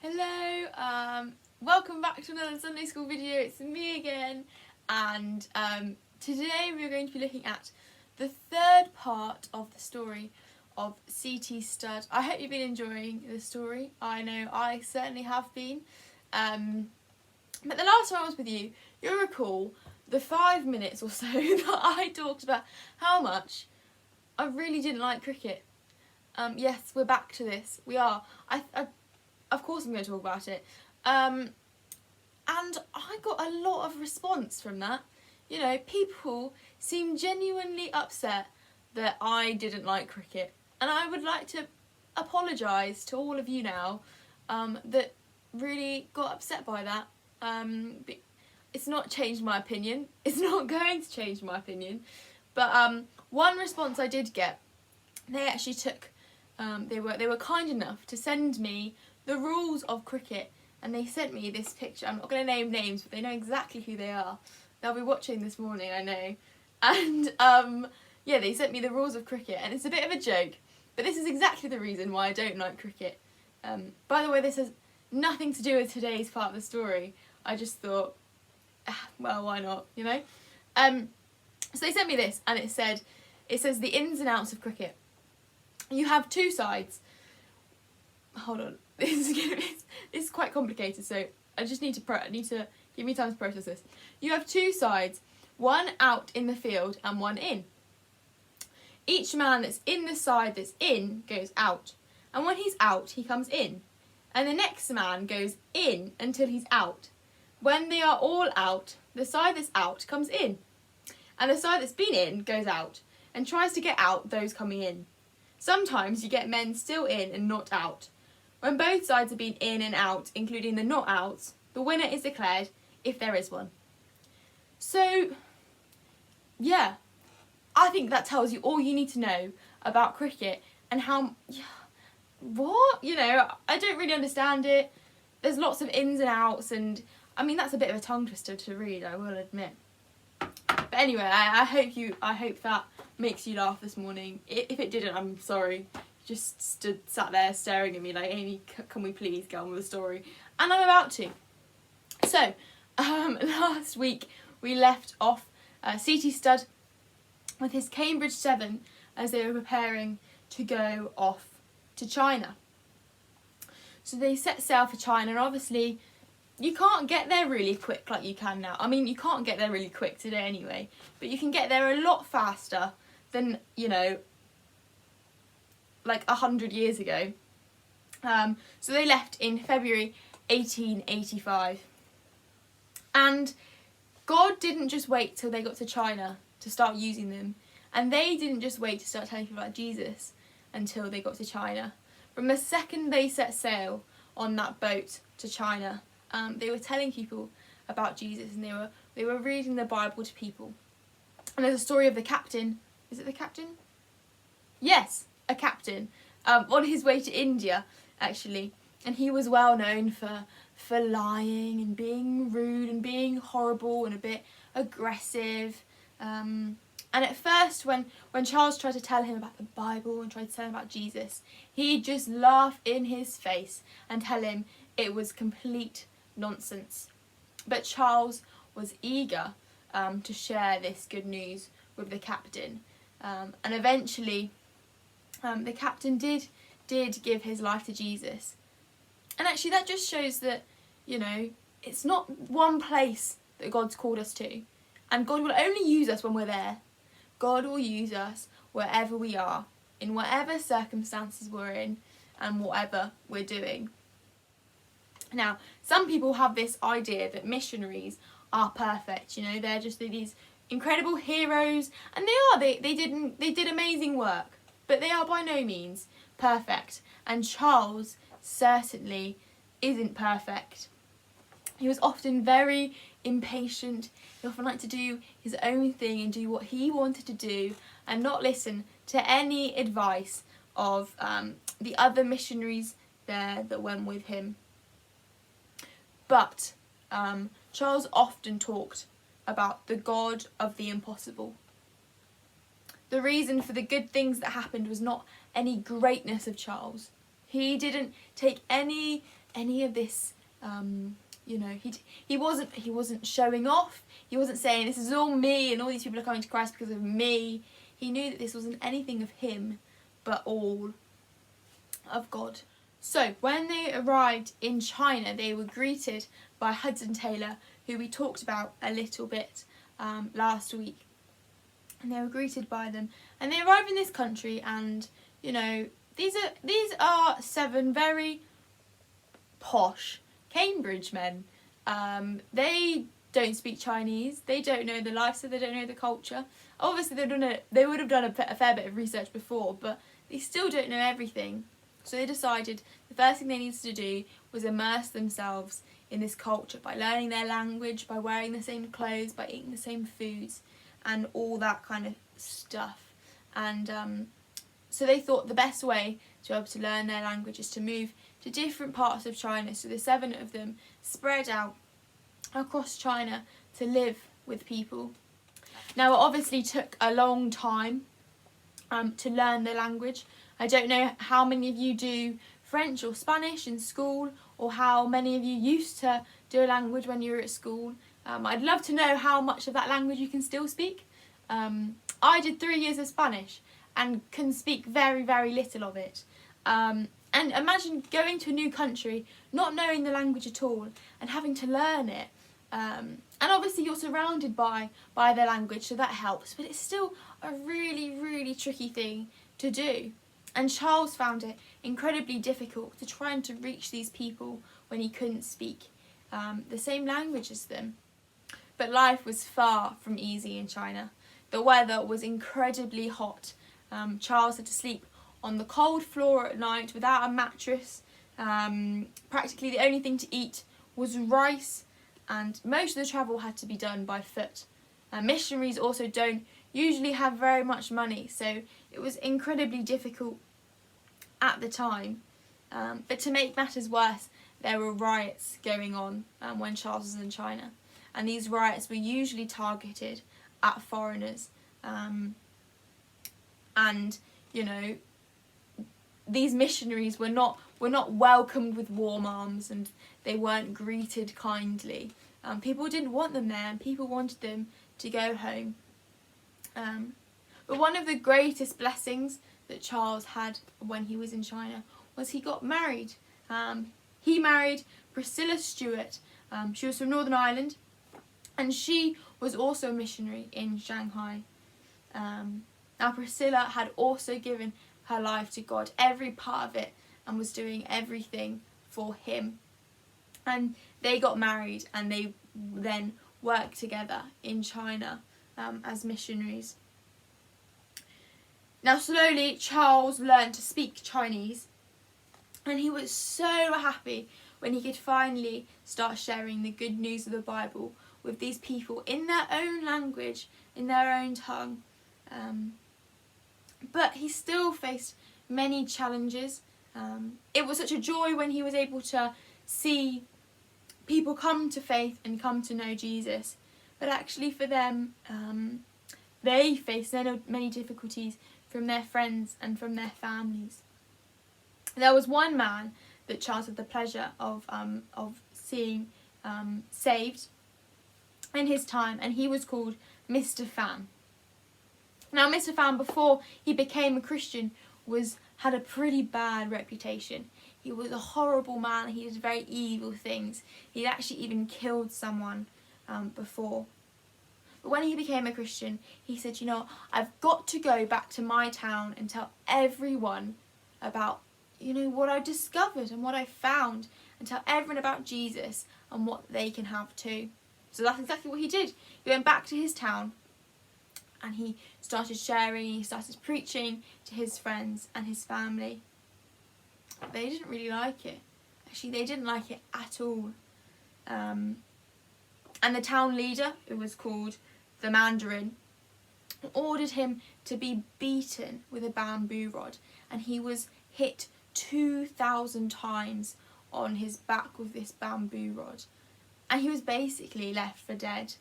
Hello, welcome back to another Sunday School video. It's me again, and today we're going to be looking at the third part of the story of C.T. Studd. I hope you've been enjoying the story. I know I certainly have been. But the last time I was with you, you'll recall the 5 minutes or so that I talked about how much I really didn't like cricket. Yes, we're back to this. We are. Of course I'm going to talk about it. And I got a lot of response from that. You know, people seemed genuinely upset that I didn't like cricket. And I would like to apologise to all of you now that really got upset by that. It's not changed my opinion. It's not going to change my opinion. But one response I did get, they actually took, they were kind enough to send me the rules of cricket, and they sent me this picture. I'm not going to name names, but they know exactly who they are. They'll be watching this morning, I know. And yeah, they sent me the rules of cricket, and it's a bit of a joke, but this is exactly the reason why I don't like cricket. By the way, this has nothing to do with today's part of the story. I just thought, well, why not, you know? So they sent me this, and it says the ins and outs of cricket. You have two sides. Hold on. This is quite complicated, so I just need to give me time to process this. You have two sides, one out in the field and one in. Each man that's in the side that's in goes out, and when he's out, he comes in, and the next man goes in until he's out. When they are all out, the side that's out comes in, and the side that's been in goes out and tries to get out those coming in. Sometimes you get men still in and not out. When both sides have been in and out, including the not outs, the winner is declared, if there is one. So, yeah, I think that tells you all you need to know about cricket and how, what? You know, I don't really understand it. There's lots of ins and outs, and I mean, that's a bit of a tongue twister to read, I will admit. But anyway, I hope that makes you laugh this morning. If it didn't, I'm sorry. Just sat there staring at me like, Amy, can we please get on with the story? And I'm about to. So, last week we left off C.T. Studd with his Cambridge 7 as they were preparing to go off to China. So they set sail for China, and obviously you can't get there really quick like you can now. I mean, you can't get there really quick today anyway, but you can get there a lot faster than, you know, like 100 years ago. So they left in February 1885. And God didn't just wait till they got to China to start using them. And they didn't just wait to start telling people about Jesus until they got to China. From the second they set sail on that boat to China, they were telling people about Jesus, and they were reading the Bible to people. And there's a story of the captain. Is it the captain? Yes, a captain, on his way to India, actually. And he was well known for lying and being rude and being horrible and a bit aggressive. And at first, when Charles tried to tell him about the Bible and tried to tell him about Jesus, he'd just laugh in his face and tell him it was complete nonsense. But Charles was eager to share this good news with the captain. And eventually, the captain did give his life to Jesus. And actually that just shows that, you know, it's not one place that God's called us to. And God will only use us when we're there. God will use us wherever we are, in whatever circumstances we're in, and whatever we're doing. Now, some people have this idea that missionaries are perfect, you know, they're just these incredible heroes, and they did amazing work. But they are by no means perfect, and Charles certainly isn't perfect. He was often very impatient. He often liked to do his own thing and do what he wanted to do and not listen to any advice of the other missionaries there that went with him. But Charles often talked about the God of the impossible. The reason for the good things that happened was not any greatness of Charles. He didn't take any any of this. You know, he wasn't showing off. He wasn't saying this is all me and all these people are coming to Christ because of me. He knew that this wasn't anything of him, but all of God. So when they arrived in China, they were greeted by Hudson Taylor, who we talked about a little bit last week. And they were greeted by them, and they arrived in this country, and you know, these are 7 very posh Cambridge men. They don't speak Chinese. They don't know the lifestyle. They don't know the culture. Obviously, they would have done a fair bit of research before, but they still don't know everything. So they decided the first thing they needed to do was immerse themselves in this culture by learning their language, by wearing the same clothes, by eating the same foods, and all that kind of stuff. And so they thought the best way to be able to learn their language is to move to different parts of China. So the 7 of them spread out across China to live with people. Now it obviously took a long time to learn the language. I don't know how many of you do French or Spanish in school, or how many of you used to do a language when you were at school. I'd love to know how much of that language you can still speak. I did 3 years of Spanish and can speak very, very little of it. And imagine going to a new country, not knowing the language at all, and having to learn it. And obviously you're surrounded by the language, so that helps, but it's still a really, really tricky thing to do. And Charles found it incredibly difficult to try and to reach these people when he couldn't speak the same language as them. But life was far from easy in China. The weather was incredibly hot. Charles had to sleep on the cold floor at night without a mattress. Practically the only thing to eat was rice, and most of the travel had to be done by foot. Missionaries also don't usually have very much money, so it was incredibly difficult at the time. But to make matters worse, there were riots going on when Charles was in China, and these riots were usually targeted at foreigners. And you know, these missionaries were not welcomed with warm arms, and they weren't greeted kindly. People didn't want them there, and people wanted them to go home. But one of the greatest blessings that Charles had when he was in China was he got married. He married Priscilla Stewart. She was from Northern Ireland, and she was also a missionary in Shanghai. Now Priscilla had also given her life to God, every part of it, and was doing everything for him. And they got married, and they then worked together in China as missionaries. Now slowly Charles learned to speak Chinese, and he was so happy when he could finally start sharing the good news of the Bible with these people in their own language, in their own tongue. But he still faced many challenges. It was such a joy when he was able to see people come to faith and come to know Jesus. But actually for them, they faced many difficulties from their friends and from their families. There was one man that Charles had the pleasure of seeing saved in his time, and he was called Mr. Fan. Now Mr. Fan, before he became a Christian, had a pretty bad reputation. He was a horrible man. He did very evil things. He'd actually even killed someone before. But when he became a Christian, he said, you know, I've got to go back to my town and tell everyone about, you know, what I discovered and what I found, and tell everyone about Jesus and what they can have too. So that's exactly what he did. He went back to his town, and he started sharing, he started preaching to his friends and his family. They didn't really like it. Actually, they didn't like it at all. And the town leader, who was called the Mandarin, ordered him to be beaten with a bamboo rod, and he was hit 2,000 times on his back with this bamboo rod, and he was basically left for dead.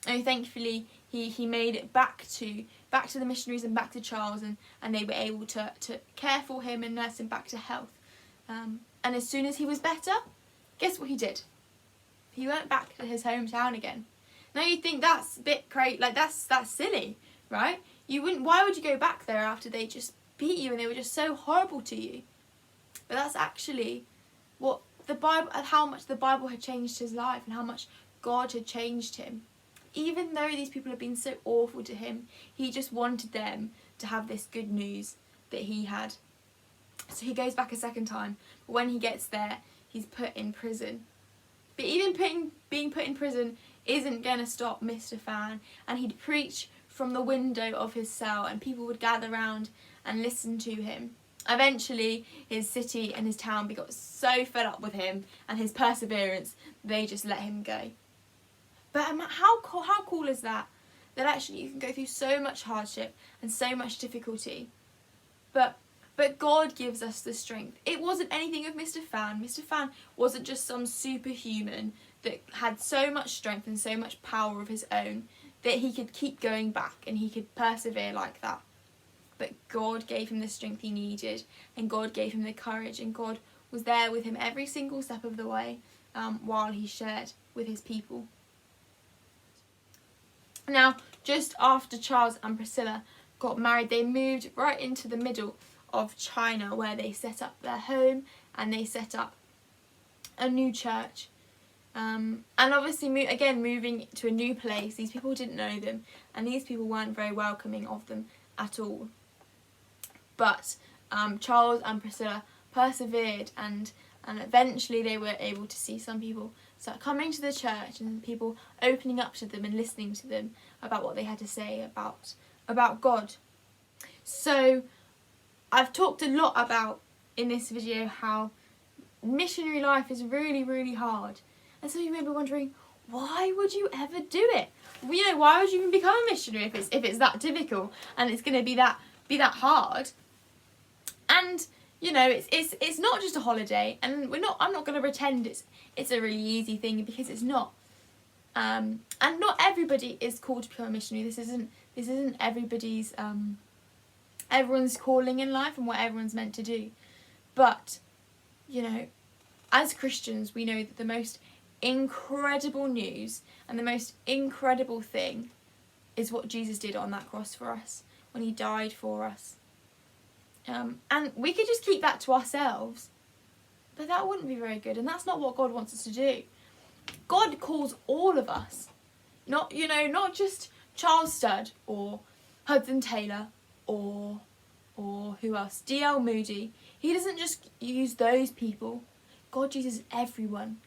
And thankfully he made it back to the missionaries and back to Charles, and they were able to care for him and nurse him back to health. And as soon as he was better, guess what he did? He went back to his hometown again. Now you think that's a bit crazy, like that's silly, right? You wouldn't. Why would you go back there after they just beat you and they were just so horrible to you? But that's actually what the Bible, how much the Bible had changed his life and how much God had changed him. Even though these people had been so awful to him, he just wanted them to have this good news that he had. So he goes back a second time. But when he gets there, he's put in prison. But even being put in prison isn't going to stop Mr. Fan. And he'd preach from the window of his cell and people would gather round and listen to him. Eventually, his city and his town got so fed up with him and his perseverance, they just let him go. But how cool is that? That actually you can go through so much hardship and so much difficulty. But God gives us the strength. It wasn't anything of Mr. Fan. Mr. Fan wasn't just some superhuman that had so much strength and so much power of his own that he could keep going back and he could persevere like that. But God gave him the strength he needed, and God gave him the courage, and God was there with him every single step of the way while he shared with his people. Now, just after Charles and Priscilla got married, they moved right into the middle of China where they set up their home and they set up a new church. And obviously, moving to a new place, these people didn't know them and these people weren't very welcoming of them at all. But Charles and Priscilla persevered and eventually they were able to see some people start coming to the church and people opening up to them and listening to them about what they had to say about God. So I've talked a lot about in this video how missionary life is really, really hard. And some of you may be wondering, why would you ever do it? Well, you know, why would you even become a missionary if it's that difficult and it's going to be that hard? And you know, it's not just a holiday, and I'm not going to pretend it's a really easy thing, because it's not. And not everybody is called to become a missionary. This isn't everybody's everyone's calling in life and what everyone's meant to do. But you know, as Christians, we know that the most incredible news and the most incredible thing is what Jesus did on that cross for us when he died for us. And we could just keep that to ourselves, but that wouldn't be very good, and that's not what God wants us to do. God calls all of us, not just Charles Studd or Hudson Taylor or who else, D.L. Moody. He doesn't just use those people. God uses everyone,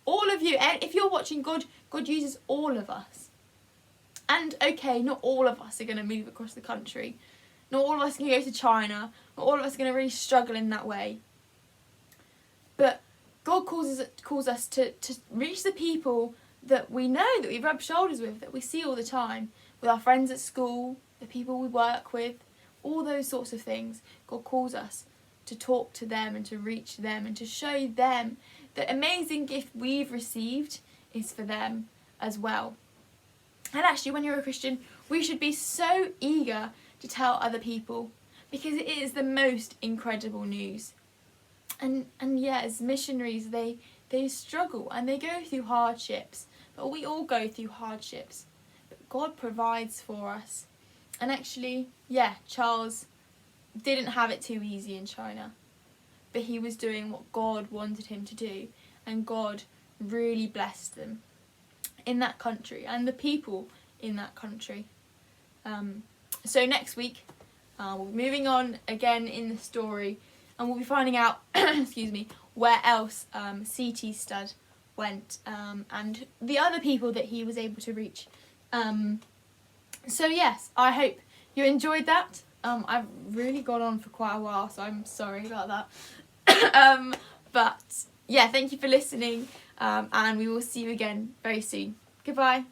all of you. If you're watching, God uses all of us. And okay, not all of us are going to move across the country. Not all of us can go to China. Not all of us are going to really struggle in that way. But God calls us to reach the people that we know, that we rub shoulders with, that we see all the time, with our friends at school, the people we work with, all those sorts of things. God calls us to talk to them and to reach them and to show them the amazing gift we've received is for them as well. And actually, when you're a Christian, we should be so eager to tell other people, because it is the most incredible news. And yeah, as missionaries, they struggle and they go through hardships, but we all go through hardships. But God provides for us. And actually, yeah, Charles didn't have it too easy in China, but he was doing what God wanted him to do, and God really blessed them in that country and the people in that country. So next week, we'll be moving on again in the story, and we'll be finding out, excuse me, where else C.T. Studd went, and the other people that he was able to reach. So yes, I hope you enjoyed that. I've really gone on for quite a while, so I'm sorry about that. But yeah, thank you for listening, and we will see you again very soon. Goodbye.